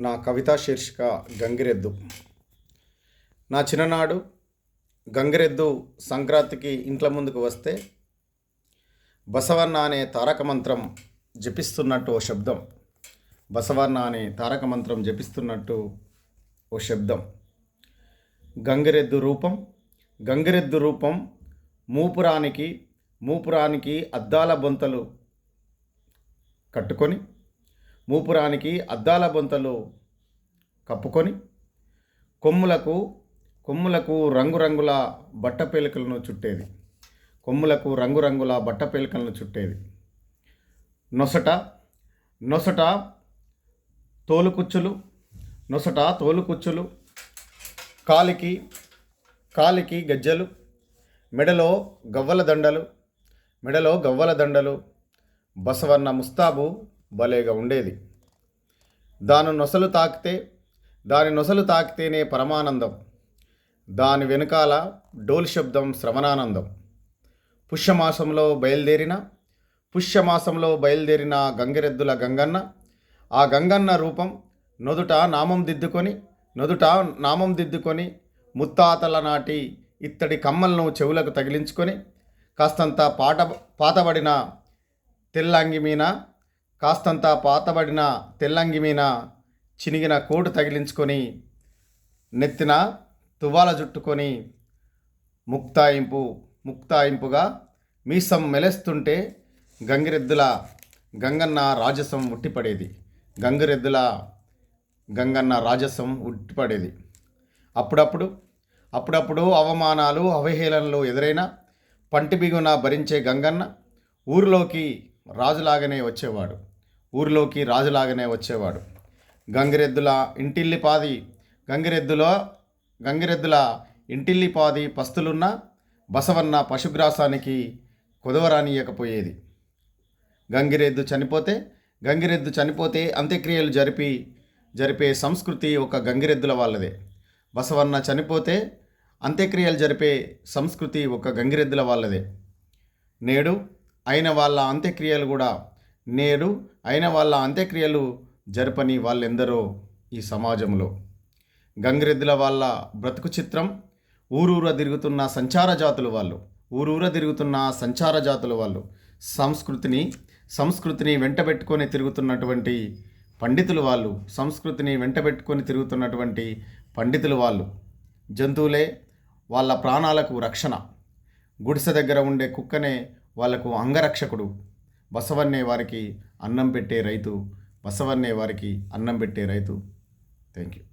నా కవితా శీర్షిక గంగిరెద్దు. నా చిన్ననాడు గంగిరెద్దు సంక్రాంతికి ఇంట్ల ముందుకు వస్తే బసవన్న అనే తారక మంత్రం జపిస్తున్నట్టు ఓ శబ్దం. బసవన్న అనే తారక మంత్రం జపిస్తున్నట్టు ఓ శబ్దం. గంగిరెద్దు రూపం మూపురానికి అద్దాల బొంతలు కట్టుకొని, మూపురానికి అద్దాల బొంతలు కప్పుకొని, కొమ్ములకు రంగురంగుల బట్టపేలికలను చుట్టేది. నొసట తోలుకుచ్చులు, కాలికి గజ్జలు, మెడలో గవ్వల దండలు. బసవన్న ముస్తాబు భలేగా ఉండేది. దాని నొసలు తాకితేనే పరమానందం. దాని వెనుకాల డోల్ శబ్దం శ్రవణానందం. పుష్యమాసంలో బయలుదేరిన గంగిరెద్దుల గంగన్న, ఆ గంగన్న రూపం నుదుట నామం దిద్దుకొని ముత్తాతల నాటి ఇత్తడి కమ్మలను చెవులకు తగిలించుకొని, కాస్తంత పాతబడిన తెల్లంగి మీన చినిగిన కోటు తగిలించుకొని, నెత్తిన తువ్వాల జుట్టుకొని, ముక్తాయింపుగా మీసం మెలేస్తుంటే గంగన్న రాజసం ఉట్టిపడేది. అప్పుడప్పుడు అవమానాలు, అవహేళనలు ఎదురైనా పంటి బిగున భరించే గంగన్న ఊరిలోకి రాజులాగానే వచ్చేవాడు. గంగిరెద్దుల ఇంటిల్లిపాది పస్తులున్న బసవన్న పశుగ్రాసానికి కుదవరానియకపోయేది. గంగిరెద్దు చనిపోతే అంత్యక్రియలు జరిపే సంస్కృతి ఒక గంగిరెద్దుల వాళ్ళదే. బసవన్న చనిపోతే అంత్యక్రియలు జరిపే సంస్కృతి ఒక గంగిరెద్దుల వాళ్ళదే. నేడు అయిన వాళ్ళ అంత్యక్రియలు జరపని వాళ్ళెందరో ఈ సమాజంలో. గంగిరెద్దుల వాళ్ళ బ్రతుకు చిత్రం ఊరూర తిరుగుతున్న సంచార జాతులు వాళ్ళు. సంస్కృతిని వెంటబెట్టుకొని తిరుగుతున్నటువంటి పండితులు వాళ్ళు. జంతువులే వాళ్ళ ప్రాణాలకు రక్షణ. గుడిసె దగ్గర ఉండే కుక్కనే వాళ్లకు అంగరక్షకుడు. బసవన్నే వారికి అన్నం పెట్టే రైతు. Thank you.